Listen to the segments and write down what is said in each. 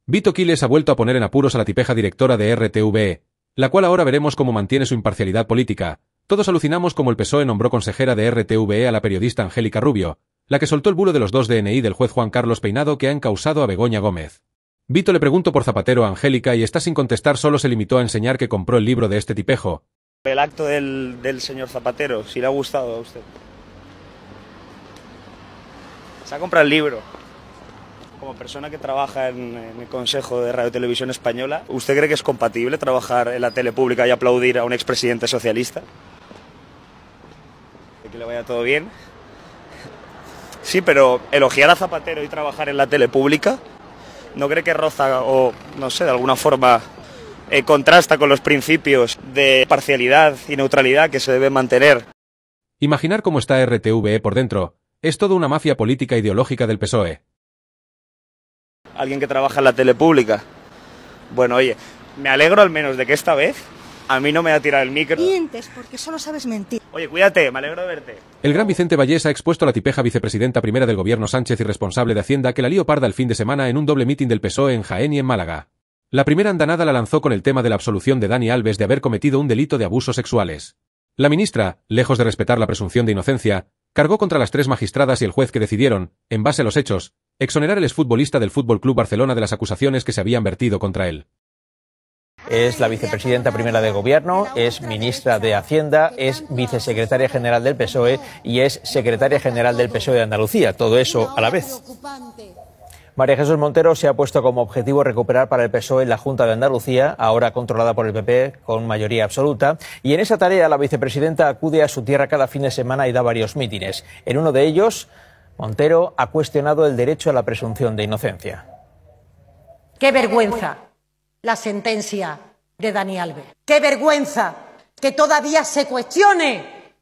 Vito Quiles ha vuelto a poner en apuros a la tipeja directora de RTVE, la cual ahora veremos cómo mantiene su imparcialidad política. Todos alucinamos como el PSOE nombró consejera de RTVE a la periodista Angélica Rubio, la que soltó el bulo de los 2 DNI del juez Juan Carlos Peinado que ha encausado a Begoña Gómez. Vito le preguntó por Zapatero a Angélica y está sin contestar, solo se limitó a enseñar que compró el libro de este tipejo. El acto del señor Zapatero, si le ha gustado a usted. Se ha comprado el libro. Como persona que trabaja en el Consejo de Radio Televisión Española, ¿usted cree que es compatible trabajar en la tele pública y aplaudir a un expresidente socialista? Que le vaya todo bien. Sí, pero elogiar a Zapatero y trabajar en la tele pública, ¿no cree que roza o, no sé, de alguna forma contrasta con los principios de parcialidad y neutralidad que se deben mantener? Imaginar cómo está RTVE por dentro. Es toda una mafia política ideológica del PSOE. Alguien que trabaja en la tele pública. Bueno, oye, me alegro al menos de que esta vez a mí no me ha tirado el micro. Mientes porque solo sabes mentir. Oye, cuídate, me alegro de verte. El gran Vicente Vallés ha expuesto a la tipeja vicepresidenta primera del gobierno Sánchez y responsable de Hacienda que la lío parda el fin de semana en un doble mitin del PSOE en Jaén y en Málaga. La primera andanada la lanzó con el tema de la absolución de Dani Alves de haber cometido un delito de abusos sexuales. La ministra, lejos de respetar la presunción de inocencia, cargó contra las 3 magistradas y el juez que decidieron, en base a los hechos, exonerar al exfutbolista del Fútbol Club Barcelona de las acusaciones que se habían vertido contra él. Es la vicepresidenta primera del Gobierno, es ministra de Hacienda, es vicesecretaria general del PSOE y es secretaria general del PSOE de Andalucía, todo eso a la vez. María Jesús Montero se ha puesto como objetivo recuperar para el PSOE la Junta de Andalucía, ahora controlada por el PP con mayoría absoluta, y en esa tarea la vicepresidenta acude a su tierra cada fin de semana y da varios mítines. En uno de ellos, Montero ha cuestionado el derecho a la presunción de inocencia. ¡Qué vergüenza la sentencia de Dani Alves! ¡Qué vergüenza que todavía se cuestione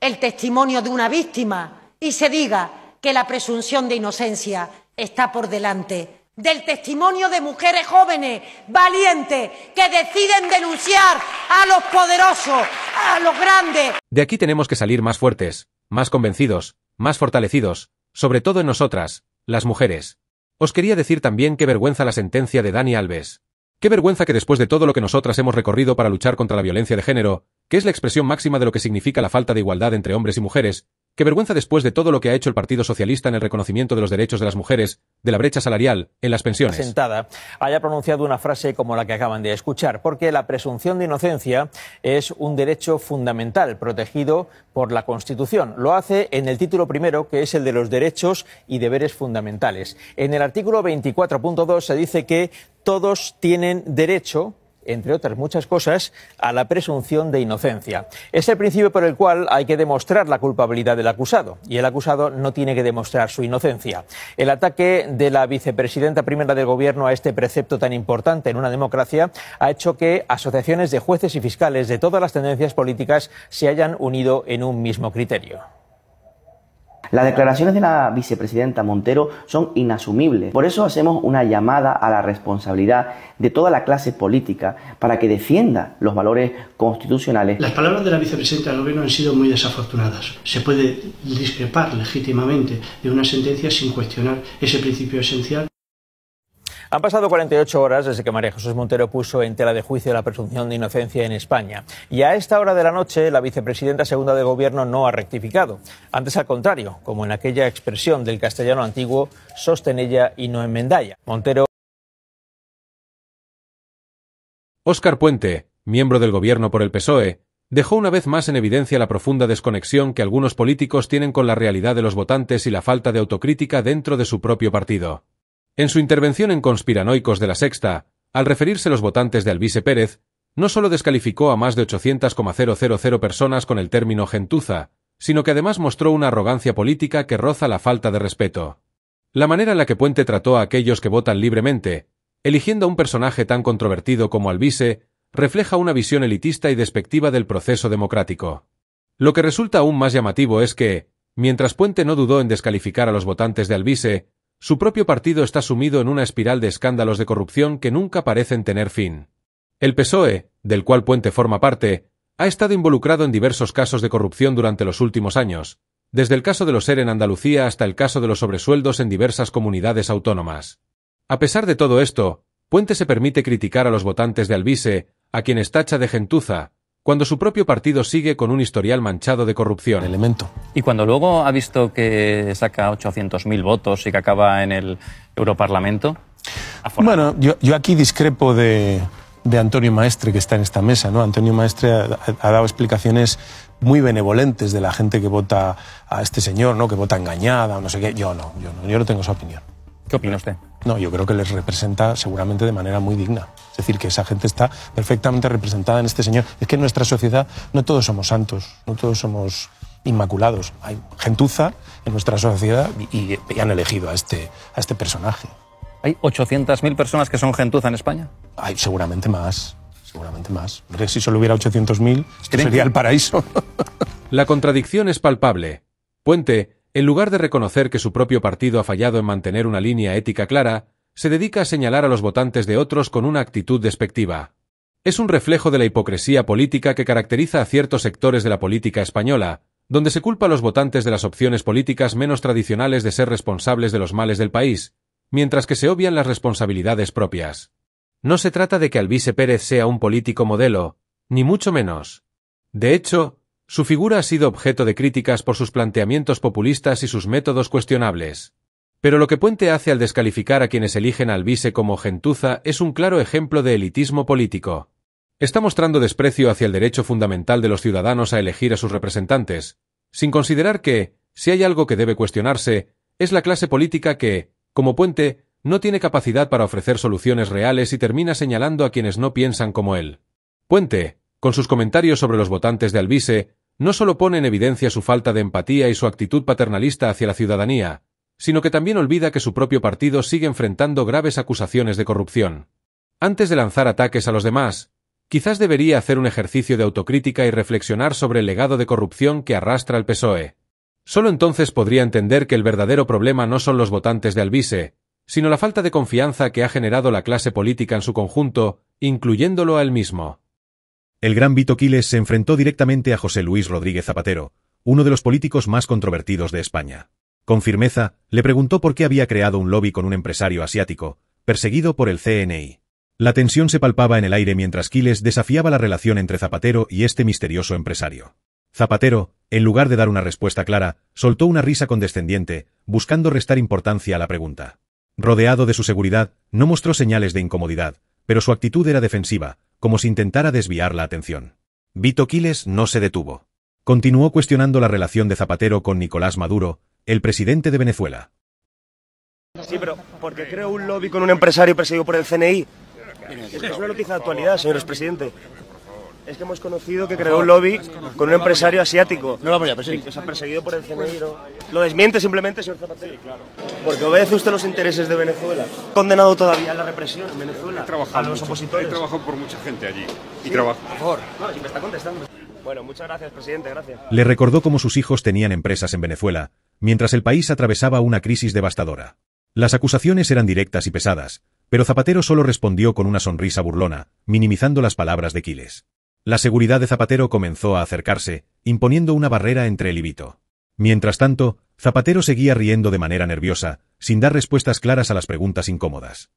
el testimonio de una víctima y se diga que la presunción de inocencia está por delante del testimonio de mujeres jóvenes, valientes, que deciden denunciar a los poderosos, a los grandes! De aquí tenemos que salir más fuertes, más convencidos, más fortalecidos, sobre todo en nosotras, las mujeres. Os quería decir también qué vergüenza la sentencia de Dani Alves. Qué vergüenza que después de todo lo que nosotras hemos recorrido para luchar contra la violencia de género, que es la expresión máxima de lo que significa la falta de igualdad entre hombres y mujeres, qué vergüenza después de todo lo que ha hecho el Partido Socialista en el reconocimiento de los derechos de las mujeres, de la brecha salarial, en las pensiones. Sentada, haya pronunciado una frase como la que acaban de escuchar, porque la presunción de inocencia es un derecho fundamental protegido por la Constitución. Lo hace en el título primero, que es el de los derechos y deberes fundamentales. En el artículo 24.2 se dice que todos tienen derecho, entre otras muchas cosas, a la presunción de inocencia. Es el principio por el cual hay que demostrar la culpabilidad del acusado, y el acusado no tiene que demostrar su inocencia. El ataque de la vicepresidenta primera del Gobierno a este precepto tan importante en una democracia ha hecho que asociaciones de jueces y fiscales de todas las tendencias políticas se hayan unido en un mismo criterio. Las declaraciones de la vicepresidenta Montero son inasumibles. Por eso hacemos una llamada a la responsabilidad de toda la clase política para que defienda los valores constitucionales. Las palabras de la vicepresidenta del Gobierno han sido muy desafortunadas. Se puede discrepar legítimamente de una sentencia sin cuestionar ese principio esencial. Han pasado 48 horas desde que María Jesús Montero puso en tela de juicio la presunción de inocencia en España. Y a esta hora de la noche, la vicepresidenta segunda de Gobierno no ha rectificado. Antes, al contrario, como en aquella expresión del castellano antiguo, sostén ella y no enmendalla. Montero. Óscar Puente, miembro del Gobierno por el PSOE, dejó una vez más en evidencia la profunda desconexión que algunos políticos tienen con la realidad de los votantes y la falta de autocrítica dentro de su propio partido. En su intervención en Conspiranoicos de La Sexta, al referirse a los votantes de Alvise Pérez, no solo descalificó a más de 800,000 personas con el término gentuza, sino que además mostró una arrogancia política que roza la falta de respeto. La manera en la que Puente trató a aquellos que votan libremente, eligiendo a un personaje tan controvertido como Alvise, refleja una visión elitista y despectiva del proceso democrático. Lo que resulta aún más llamativo es que, mientras Puente no dudó en descalificar a los votantes de Alvise, su propio partido está sumido en una espiral de escándalos de corrupción que nunca parecen tener fin. El PSOE, del cual Puente forma parte, ha estado involucrado en diversos casos de corrupción durante los últimos años, desde el caso de los ERE en Andalucía hasta el caso de los sobresueldos en diversas comunidades autónomas. A pesar de todo esto, Puente se permite criticar a los votantes de Alvise, a quienes tacha de gentuza, cuando su propio partido sigue con un historial manchado de corrupción. Y cuando luego ha visto que saca 800.000 votos y que acaba en el Europarlamento... Bueno, yo aquí discrepo de Antonio Maestre, que está en esta mesa, ¿no? Antonio Maestre ha dado explicaciones muy benevolentes de la gente que vota a este señor, ¿no? Que vota engañada o no sé qué. Yo no tengo esa opinión. ¿Qué opina usted? No, yo creo que les representa seguramente de manera muy digna. Es decir, que esa gente está perfectamente representada en este señor. Es que en nuestra sociedad no todos somos santos, no todos somos inmaculados. Hay gentuza en nuestra sociedad y han elegido a este personaje. ¿Hay 800.000 personas que son gentuza en España? Hay seguramente más. Porque si solo hubiera 800.000, esto sería el paraíso. La contradicción es palpable. Puente, en lugar de reconocer que su propio partido ha fallado en mantener una línea ética clara, se dedica a señalar a los votantes de otros con una actitud despectiva. Es un reflejo de la hipocresía política que caracteriza a ciertos sectores de la política española, donde se culpa a los votantes de las opciones políticas menos tradicionales de ser responsables de los males del país, mientras que se obvian las responsabilidades propias. No se trata de que Alvise Pérez sea un político modelo, ni mucho menos. De hecho, su figura ha sido objeto de críticas por sus planteamientos populistas y sus métodos cuestionables. Pero lo que Puente hace al descalificar a quienes eligen a Alvise como gentuza es un claro ejemplo de elitismo político. Está mostrando desprecio hacia el derecho fundamental de los ciudadanos a elegir a sus representantes, sin considerar que, si hay algo que debe cuestionarse, es la clase política que, como Puente, no tiene capacidad para ofrecer soluciones reales y termina señalando a quienes no piensan como él. Puente, con sus comentarios sobre los votantes de Alvise, no solo pone en evidencia su falta de empatía y su actitud paternalista hacia la ciudadanía, sino que también olvida que su propio partido sigue enfrentando graves acusaciones de corrupción. Antes de lanzar ataques a los demás, quizás debería hacer un ejercicio de autocrítica y reflexionar sobre el legado de corrupción que arrastra el PSOE. Solo entonces podría entender que el verdadero problema no son los votantes de Alvise, sino la falta de confianza que ha generado la clase política en su conjunto, incluyéndolo a él mismo. El gran Vito Quiles se enfrentó directamente a José Luis Rodríguez Zapatero, uno de los políticos más controvertidos de España. Con firmeza, le preguntó por qué había creado un lobby con un empresario asiático, perseguido por el CNI. La tensión se palpaba en el aire mientras Quiles desafiaba la relación entre Zapatero y este misterioso empresario. Zapatero, en lugar de dar una respuesta clara, soltó una risa condescendiente, buscando restar importancia a la pregunta. Rodeado de su seguridad, no mostró señales de incomodidad, pero su actitud era defensiva, como si intentara desviar la atención. Vito Quiles no se detuvo. Continuó cuestionando la relación de Zapatero con Nicolás Maduro, el presidente de Venezuela. Sí, pero ¿por qué creó un lobby con un empresario perseguido por el CNI? Es que es una noticia de actualidad, señor expresidente. Es que hemos conocido que creó un lobby con un empresario asiático. No vamos a perseguir. Que se ha perseguido por el CNI. Lo desmiente simplemente, señor Zapatero. Claro. Porque obedece usted los intereses de Venezuela. Condenado todavía a la represión en Venezuela. A los opositores. He trabajado por mucha gente allí. Sí, y trabajo. Por favor. No, si me está contestando. Bueno, muchas gracias, presidente. Gracias. Le recordó cómo sus hijos tenían empresas en Venezuela, mientras el país atravesaba una crisis devastadora. Las acusaciones eran directas y pesadas, pero Zapatero solo respondió con una sonrisa burlona, minimizando las palabras de Quiles. La seguridad de Zapatero comenzó a acercarse, imponiendo una barrera entre él y Vito. Mientras tanto, Zapatero seguía riendo de manera nerviosa, sin dar respuestas claras a las preguntas incómodas.